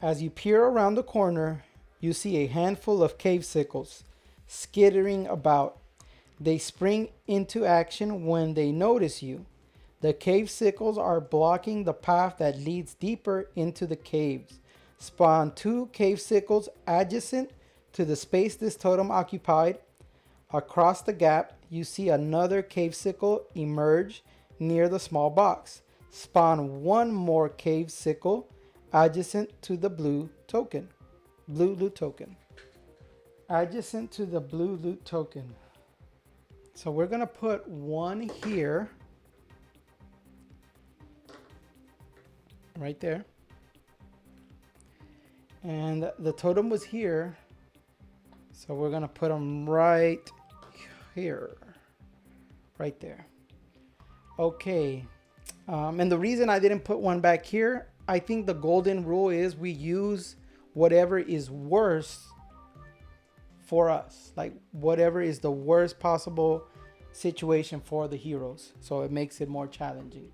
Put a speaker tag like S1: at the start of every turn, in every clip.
S1: As you peer around the corner, you see a handful of cave sickles skittering about. They spring into action when they notice you. The cave sickles are blocking the path that leads deeper into the caves. Spawn 2 cave sickles adjacent to the space this totem occupied. Across the gap, you see another cave sickle emerge near the small box. Spawn 1 more cave sickle adjacent to the blue token. Blue loot token. Adjacent to the blue loot token. So we're going to put one here. Right there. And the totem was here. So we're going to put them right here. Right there. Okay. And the reason I didn't put one back here, I think the golden rule is we use whatever is worse for us. Like whatever is the worst possible situation for the heroes. So it makes it more challenging.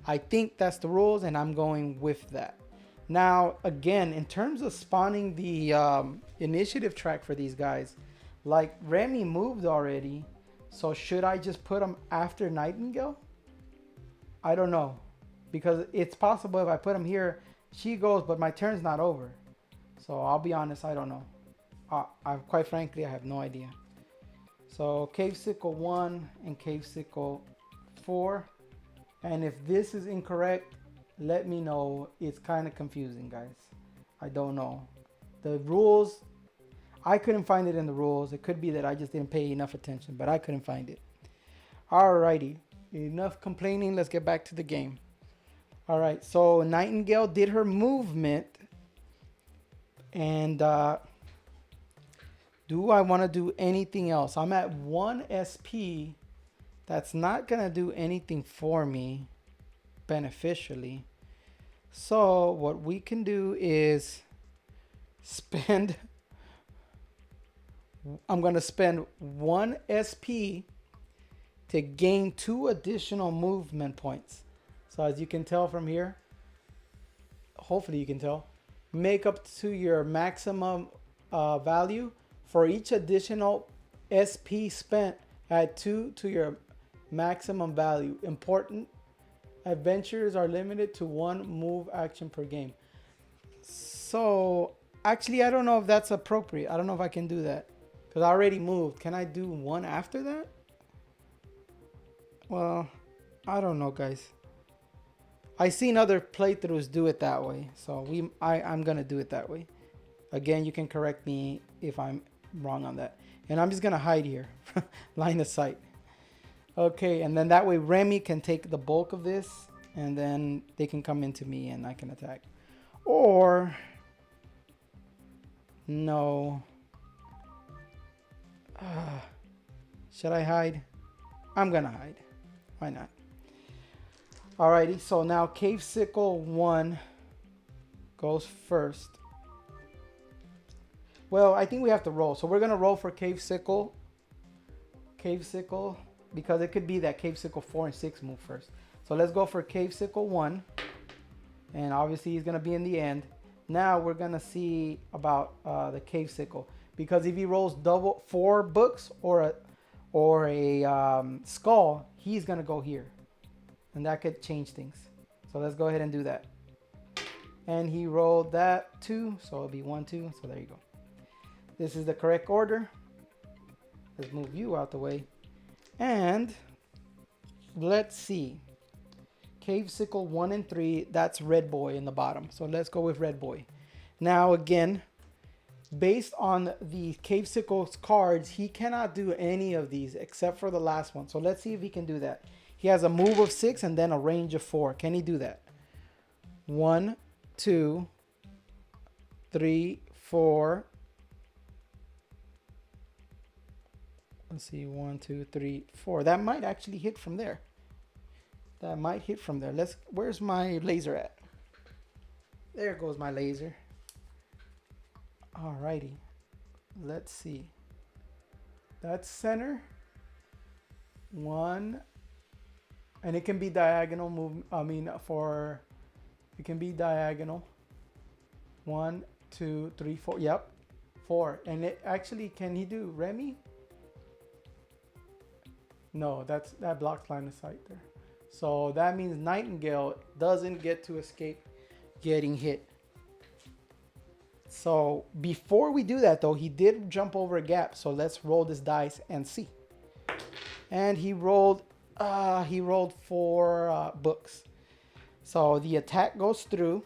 S1: I think that's the rules and I'm going with that. Now, again, in terms of spawning the initiative track for these guys, like Remy moved already. So should I just put him after Nightingale? I don't know. Because it's possible if I put him here, she goes, but my turn's not over. So I'll be honest, I don't know. Quite frankly, I have no idea. So Cave Sickle 1 and Cave Sickle 4. And if this is incorrect, let me know. It's kind of confusing, guys. I don't know. The rules, I couldn't find it in the rules. It could be that I just didn't pay enough attention, but I couldn't find it. Alrighty, enough complaining. Let's get back to the game. Alright, so Nightingale did her movement. And do I want to do anything else? I'm at 1 SP. That's not going to do anything for me beneficially. So what we can do is spend, I'm going to spend 1 SP to gain 2 additional movement points. So as you can tell from here, hopefully you can tell, make up to your maximum value. For each additional SP spent, add 2 to your maximum value. Important adventures are limited to 1 move action per game. So actually, I don't know if that's appropriate. I don't know if I can do that because I already moved. Can I do 1 after that? Well, I don't know, guys. I've seen other playthroughs do it that way, so I'm gonna do it that way. Again, you can correct me if I'm wrong on that. And I'm just gonna hide here, line of sight. Okay, and then that way Remy can take the bulk of this, and then they can come into me and I can attack. Or no. Should I hide? I'm gonna hide. Why not? Alrighty, so now Cave Sickle 1 goes first. Well, I think we have to roll. So we're gonna roll for Cave Sickle. Cave Sickle, because it could be that Cave Sickle 4 and 6 move first. So let's go for Cave Sickle 1. And obviously he's gonna be in the end. Now we're gonna see about the Cave Sickle. Because if he rolls double 4 books or a skull, he's gonna go here. And that could change things. So let's go ahead and do that. And he rolled that 2, so it'll be 1, 2. So there you go. This is the correct order. Let's move you out the way. And let's see. Cave Sickle 1 and 3, that's Red Boy in the bottom. So let's go with Red Boy. Now again, based on the Cave Sickle's cards, he cannot do any of these except for the last one. So let's see if he can do that. He has a move of 6 and then a range of 4. Can he do that? 1, 2, 3, 4. Let's see, 1, 2, 3, 4. That might actually hit from there. That might hit from there. Where's my laser at? There goes my laser. Alrighty. Let's see. That's center. 1. And it can be diagonal move. It can be diagonal. 1, 2, 3, 4. Yep, 4. And it actually, can he do Remy? No, that blocks line of sight there. So that means Nightingale doesn't get to escape getting hit. So before we do that though, he did jump over a gap. So let's roll this dice and see. And he rolled 4 books. So the attack goes through.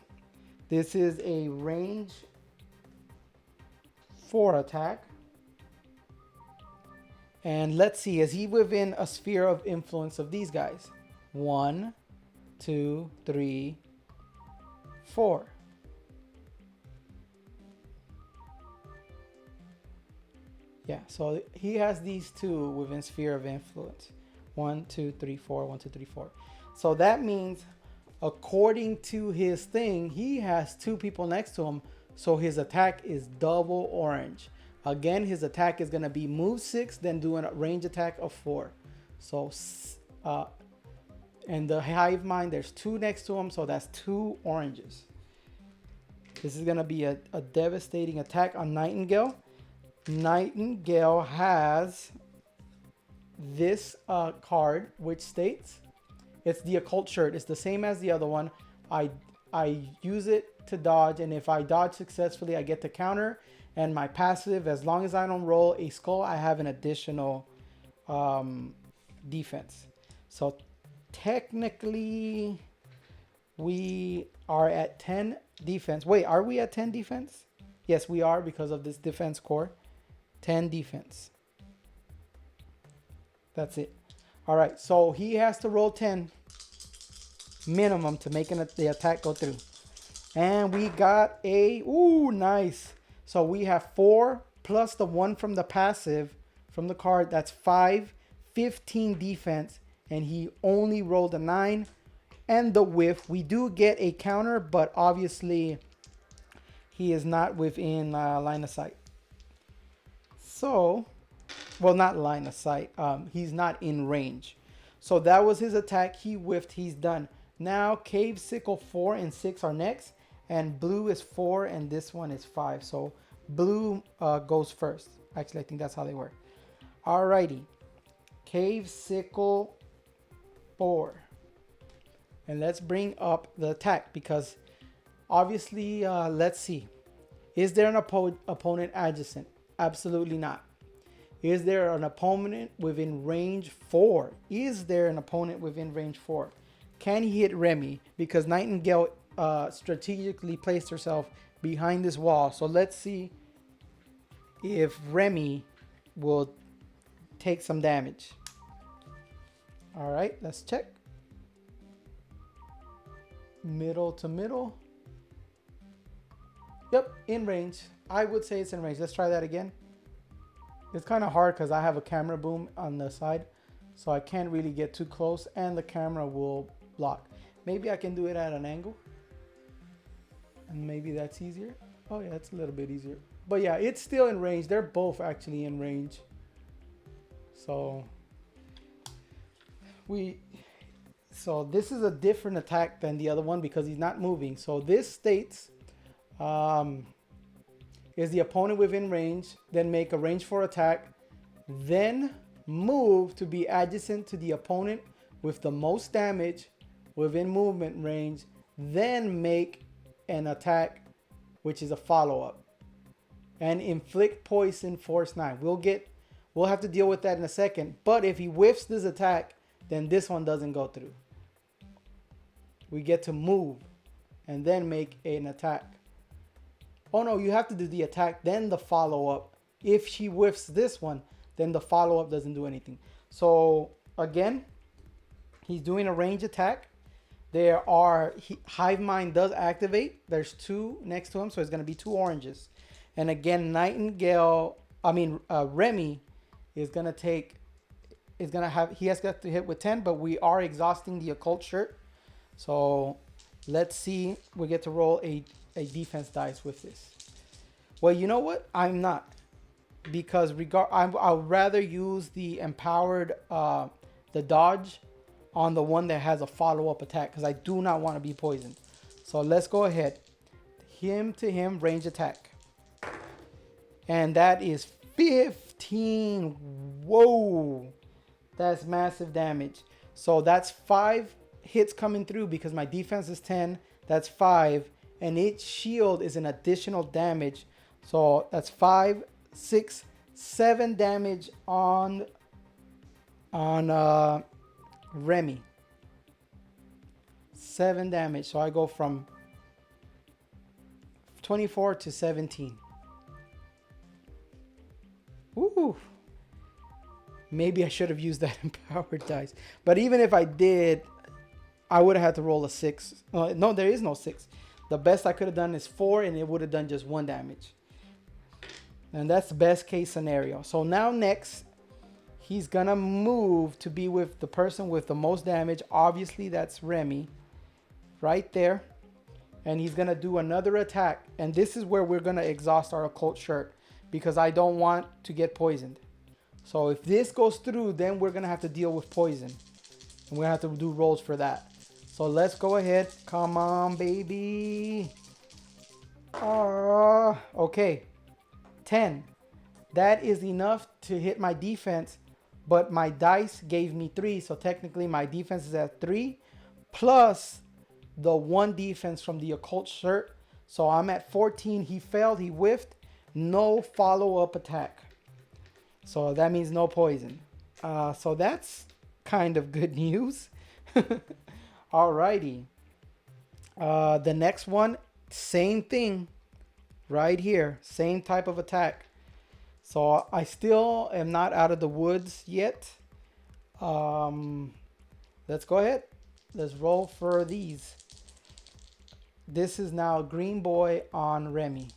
S1: This is a range 4 attack. And let's see, is he within a sphere of influence of these guys? 1, 2, 3, 4. Yeah, so he has these 2 within sphere of influence. 1, 2, 3, 4, 1, 2, 3, 4. So that means, according to his thing, he has 2 people next to him. So his attack is double orange. Again, his attack is going to be move 6, then do a range attack of 4. So, and the hive mind, there's 2 next to him, so that's 2 oranges. This is going to be a devastating attack on Nightingale. Nightingale has this card, which states, it's the occult shirt. It's the same as the other one. I use it to dodge, and if I dodge successfully, I get to counter. And my passive, as long as I don't roll a skull, I have an additional defense. So technically, we are at 10 defense. Wait, are we at 10 defense? Yes, we are, because of this defense core. 10 defense. That's it. All right, so he has to roll 10 minimum to make the attack go through. And we got a, ooh, nice. So we have 4 plus the 1 from the passive from the card. That's 5, 15 defense. And he only rolled a 9. And the whiff, we do get a counter, but obviously he is not within line of sight. So, well, not line of sight. He's not in range. So that was his attack. He whiffed. He's done. Now Cave Sickle 4 and 6 are next. And blue is 4 and this one is 5. So blue goes first. Actually, I think that's how they work. Alrighty. Cave Sickle 4. And let's bring up the attack, because obviously, let's see. Is there an opponent adjacent? Absolutely not. Is there an opponent within range 4? Is there an opponent within range 4? Can he hit Remy? Because Nightingale strategically placed herself behind this wall. So let's see if Remy will take some damage. All right, let's check. Middle to middle. Yep, in range. I would say it's in range. Let's try that again. It's kind of hard because I have a camera boom on the side, so I can't really get too close and the camera will block. Maybe I can do it at an angle, and maybe that's easier. Oh yeah, it's a little bit easier. But yeah, it's still in range. They're both actually in range. So this is a different attack than the other one because he's not moving. So this states, is the opponent within range, then make a range 4 attack, then move to be adjacent to the opponent with the most damage within movement range, then make an attack, which is a follow-up, and inflict poison force 9. We'll have to deal with that in a second, but if he whiffs this attack, then this one doesn't go through. We get to move and then make an attack. Oh no, you have to do the attack, then the follow-up. If she whiffs this one, then the follow-up doesn't do anything. So again, he's doing a range attack. Hive Mind does activate. There's 2 next to him, so it's going to be 2 oranges. And again, Remy is going to take, he has got to hit with 10, but we are exhausting the occult shirt. So let's see, we get to roll a defense dice with this. Well, you know what? I'm not, because I'll rather use the empowered, the dodge on the one that has a follow-up attack, because I do not want to be poisoned. So let's go ahead. him to him range attack. And that is 15. Whoa. That's massive damage. So that's 5 hits coming through because my defense is 10. That's 5. And its shield is an additional damage. So that's 5, 6, 7 damage on Remy. 7 damage. So I go from 24 to 17. Ooh. Maybe I should have used that empowered dice. But even if I did, I would have had to roll a 6. No, there is no 6. The best I could have done is 4, and it would have done just 1 damage. And that's the best case scenario. So now next, he's going to move to be with the person with the most damage. Obviously, that's Remy. Right there. And he's going to do another attack. And this is where we're going to exhaust our occult shirt, because I don't want to get poisoned. So if this goes through, then we're going to have to deal with poison. And we're going to have to do rolls for that. So let's go ahead. Come on, baby. Okay. 10. That is enough to hit my defense. But my dice gave me 3. So technically my defense is at 3. Plus the 1 defense from the occult shirt. So I'm at 14. He failed. He whiffed. No follow-up attack. So that means no poison. So that's kind of good news. Alrighty. The next one, same thing. Right here. Same type of attack. So I still am not out of the woods yet. Let's go ahead. Let's roll for these. This is now Green Boy on Remy.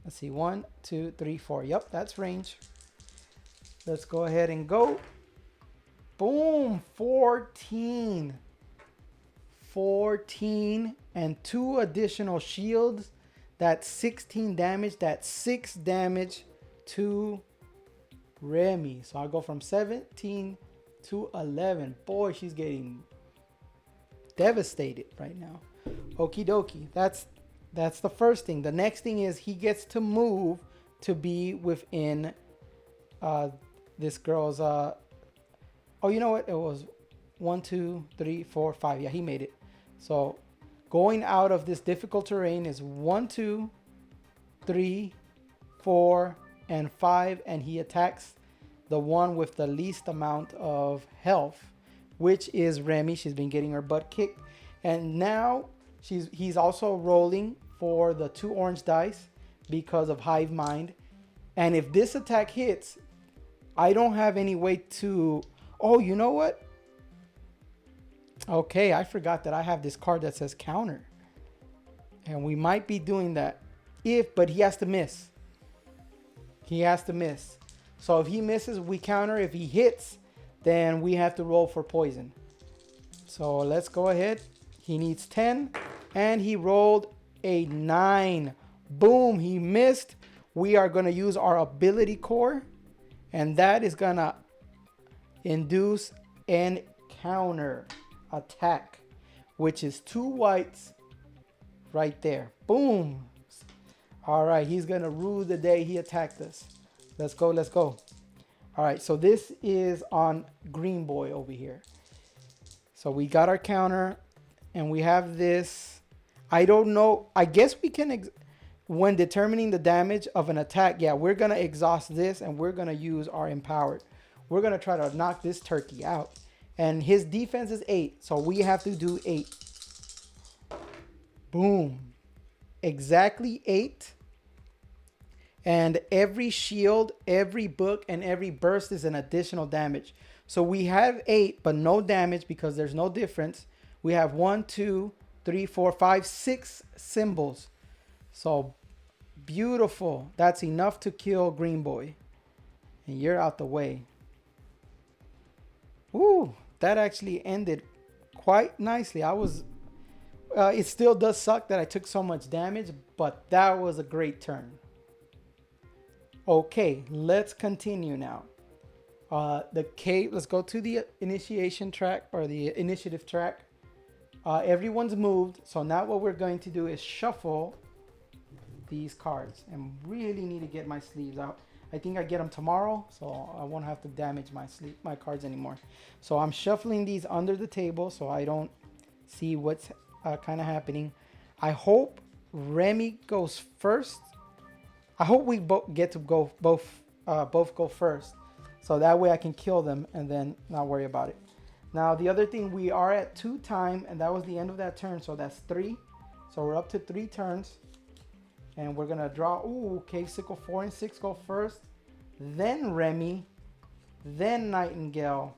S1: Let's see. 1, 2, 3, 4. Yep, that's range. Let's go ahead and go. Boom. 14. 14 and 2 additional shields. That's 16 damage. That's 6 damage to Remy. So I go from 17 to 11. Boy, she's getting devastated right now. Okie dokie. That's the first thing. The next thing is he gets to move to be within this girl's oh, you know what? It was 1, 2, 3, 4, 5. Yeah, he made it. So going out of this difficult terrain is 1, 2, 3, 4, and 5, and he attacks the one with the least amount of health, which is Remy. She's been getting her butt kicked, and now he's also rolling for the 2 orange dice because of hive mind. And if this attack hits, I don't have any way to... Oh, you know what? Okay, I forgot that I have this card that says counter. And we might be doing that. But he has to miss. He has to miss. So if he misses, we counter. If he hits, then we have to roll for poison. So let's go ahead. He needs 10. And he rolled a 9. Boom, he missed. We are going to use our ability core. And that is going to induce an counter attack, which is 2 whites right there. Boom. All right, he's going to rue the day he attacked us. Let's go, let's go. All right, so this is on Green Boy over here. So we got our counter, and we have this. I don't know. I guess we can, when determining the damage of an attack, yeah, we're going to exhaust this, and we're going to use our empowered. We're going to try to knock this turkey out. And his defense is 8, so we have to do 8. Boom. Exactly 8. And every shield, every book, and every burst is an additional damage. So we have 8, but no damage because there's no difference. We have 1, 2, 3, 4, 5, 6 symbols. So beautiful. That's enough to kill Green Boy. And you're out the way. Ooh, that actually ended quite nicely. It still does suck that I took so much damage, but that was a great turn. Okay, let's continue now. Let's go to the initiation track or the initiative track. Everyone's moved. So now what we're going to do is shuffle these cards, and really need to get my sleeves out. I think I get them tomorrow, so I won't have to damage my cards anymore. So I'm shuffling these under the table so I don't see what's kind of happening. I hope Remy goes first. I hope we get to go both go first, so that way I can kill them and then not worry about it. Now the other thing, we are at 2 time, and that was the end of that turn, so that's 3. So we're up to 3 turns, and we're gonna draw. Ooh, Cave Sickle 4 and 6 go first, then Remy, then Nightingale,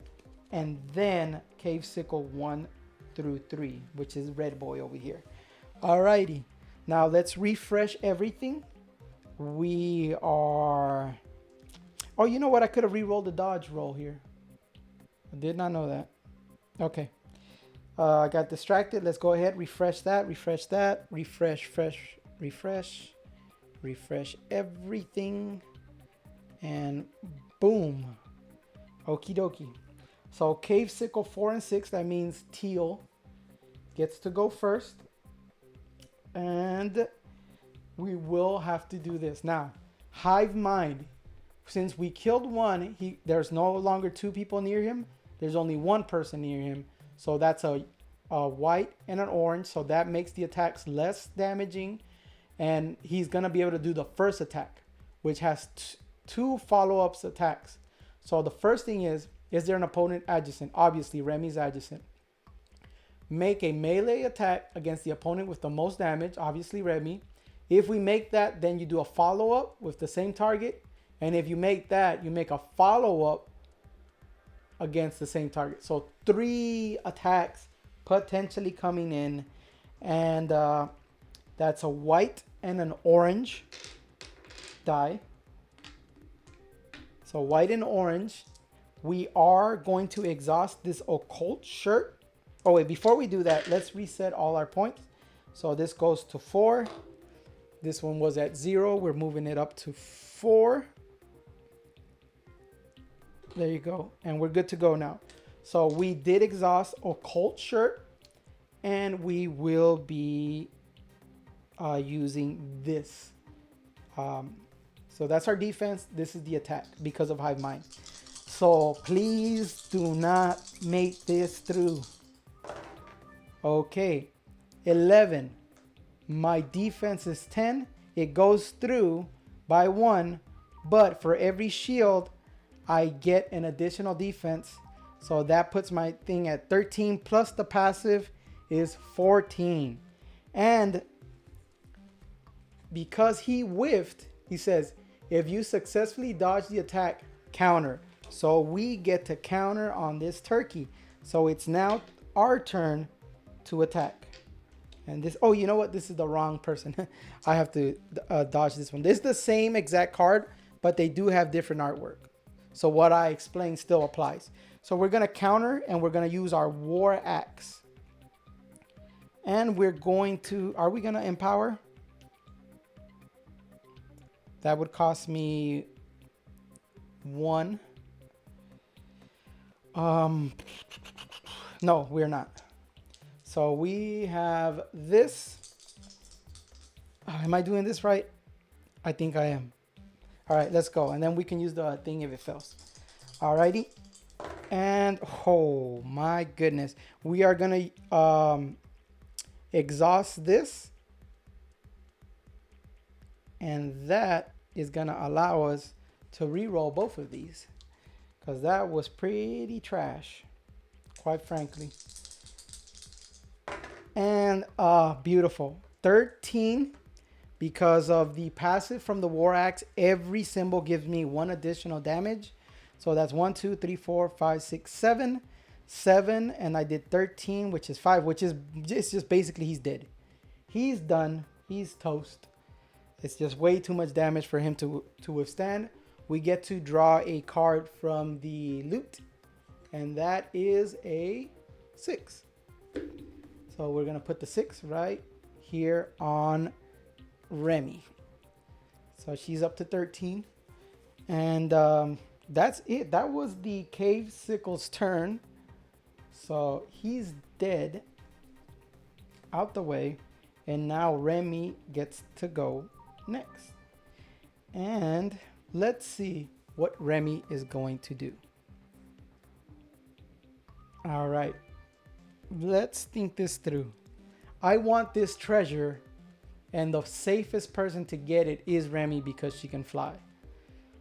S1: and then Cave Sickle 1 through 3, which is Red Boy over here. Alrighty, now let's refresh everything. We are... Oh, you know what? I could have re-rolled the dodge roll here. I did not know that. Okay. I got distracted. Let's go ahead. Refresh that. Refresh that. Refresh. Refresh everything. And boom. Okie dokie. So Cave Sickle 4 and 6. That means Teal gets to go first. And we will have to do this. Now, Hive Mind. Since we killed one, there's no longer 2 people near him. There's only 1 person near him. So that's a white and an orange. So that makes the attacks less damaging. And he's going to be able to do the first attack, which has 2 follow-ups attacks. So the first thing is there an opponent adjacent? Obviously, Remy's adjacent. Make a melee attack against the opponent with the most damage. Obviously, Remy. If we make that, then you do a follow-up with the same target. And if you make that, you make a follow-up against the same target. So 3 attacks potentially coming in. And that's a white and an orange die. So white and orange. We are going to exhaust this occult shirt. Oh wait, before we do that, let's reset all our points. So this goes to 4. This one was at 0. We're moving it up to 4. There you go. And we're good to go now. So we did exhaust occult shirt. And we will be using this. So that's our defense. This is the attack because of Hive Mind. So please do not make this through. Okay. 11. My defense is 10. It goes through by 1. But for every shield, I get an additional defense. So that puts my thing at 13 plus the passive is 14. And because he whiffed, he says, if you successfully dodge the attack, counter. So we get to counter on this turkey. So it's now our turn to attack. And this, oh, you know what? This is the wrong person. I have to dodge this one. This is the same exact card, but they do have different artwork. So what I explained still applies. So we're going to counter, and we're going to use our War Axe. And we're going to, are we going to empower? That would cost me 1. No, we're not. So we have this. Am I doing this right? I think I am. All right, let's go. And then we can use the thing if it fails. Alrighty. And oh my goodness. We are going to exhaust this. And that is going to allow us to re-roll both of these. Because that was pretty trash, quite frankly. And beautiful. 13. Because of the passive from the War Axe, every symbol gives me 1 additional damage. So that's 1, 2, 3, 4, 5, 6, 7. 7, and I did 13, which is 5, which is just basically he's dead. He's done. He's toast. It's just way too much damage for him to withstand. We get to draw a card from the loot, and that is a 6. So we're going to put the 6 right here on Remy. So she's up to 13. And that's it. That was the Cave Sickle's turn. So he's dead. out the way. And now Remy gets to go next. And let's see what Remy is going to do. All right, let's think this through. I want this treasure, and the safest person to get it is Remy because she can fly.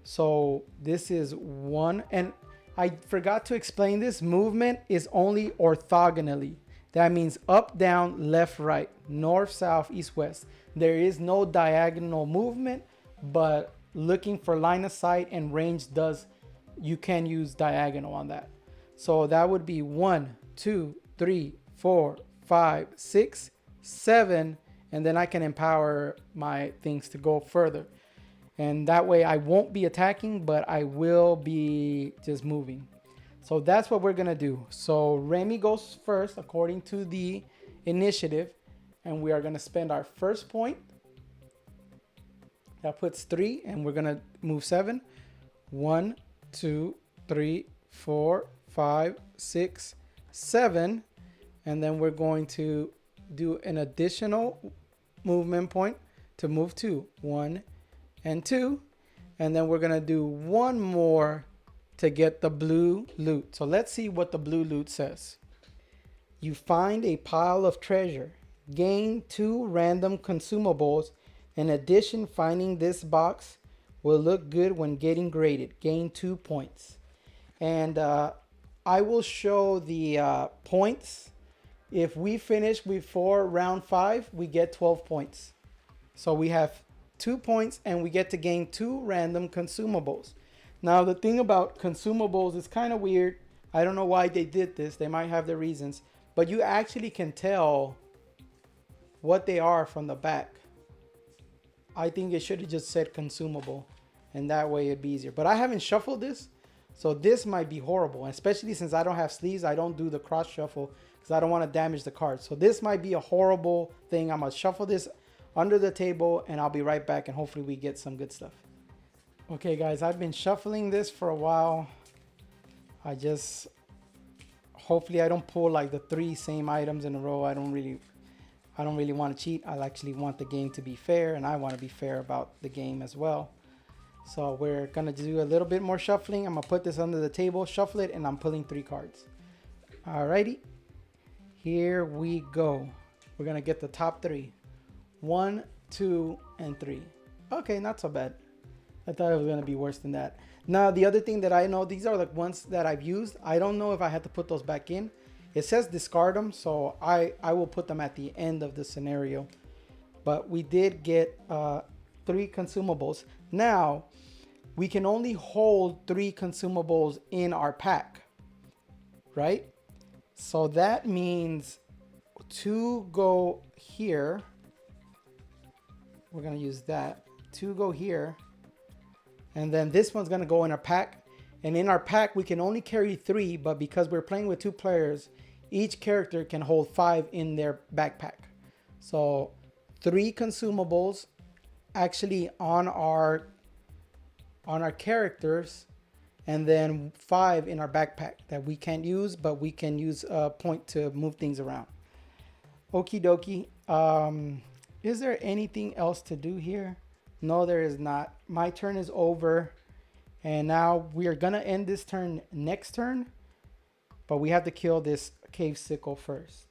S1: So this is one, and I forgot to explain this. Movement is only orthogonally. That means up, down, left, right, north, south, east, west. There is no diagonal movement, but looking for line of sight and range you can use diagonal on that. So that would be 1, 2, 3, 4, 5, 6, 7, and then I can empower my things to go further. And that way I won't be attacking, but I will be just moving. So that's what we're gonna do. So Remy goes first according to the initiative, and we are gonna spend our first point. That puts 3, and we're gonna move 7. 1, 2, 3, 4, 5, 6, 7, and then we're going to do an additional movement point to move 2. 1 and 2, and then we're gonna do one more to get the blue loot. So let's see what the blue loot says. You find a pile of treasure. Gain 2 random consumables. In addition, finding this box will look good when getting graded. Gain 2 points. And I will show the points. If we finish before round 5, we get 12 points. So we have 2 points, and we get to gain 2 random consumables. Now, the thing about consumables is kind of weird. I don't know why they did this. They might have their reasons. But you actually can tell what they are from the back. I think it should have just said consumable, and that way it'd be easier. But I haven't shuffled this, so this might be horrible. Especially since I don't have sleeves, I don't do the cross shuffle because I don't want to damage the cards. So this might be a horrible thing. I'm going to shuffle this under the table, and I'll be right back, and hopefully we get some good stuff. Okay, guys, I've been shuffling this for a while. Hopefully I don't pull like the 3 same items in a row. I don't really want to cheat. I actually want the game to be fair, and I want to be fair about the game as well. So we're gonna do a little bit more shuffling. I'm gonna put this under the table, shuffle it, and I'm pulling 3 cards. Alrighty, here we go. We're gonna get the top 3. 1, 2, and 3. Okay, not so bad. I thought it was gonna be worse than that. Now, the other thing that I know, these are the ones that I've used. I don't know if I had to put those back in. It says discard them, so I will put them at the end of the scenario. But we did get 3 consumables. Now, we can only hold 3 consumables in our pack, right? So that means 2 go here. We're gonna use that. 2 go here. And then this one's gonna go in our pack. And in our pack, we can only carry 3, but because we're playing with 2 players, each character can hold 5 in their backpack. So 3 consumables actually on our characters, and then 5 in our backpack that we can't use, but we can use a point to move things around. Okie dokie. Is there anything else to do here? No, there is not. My turn is over. And now we are going to end this turn next turn. But we have to kill this cave sickle first.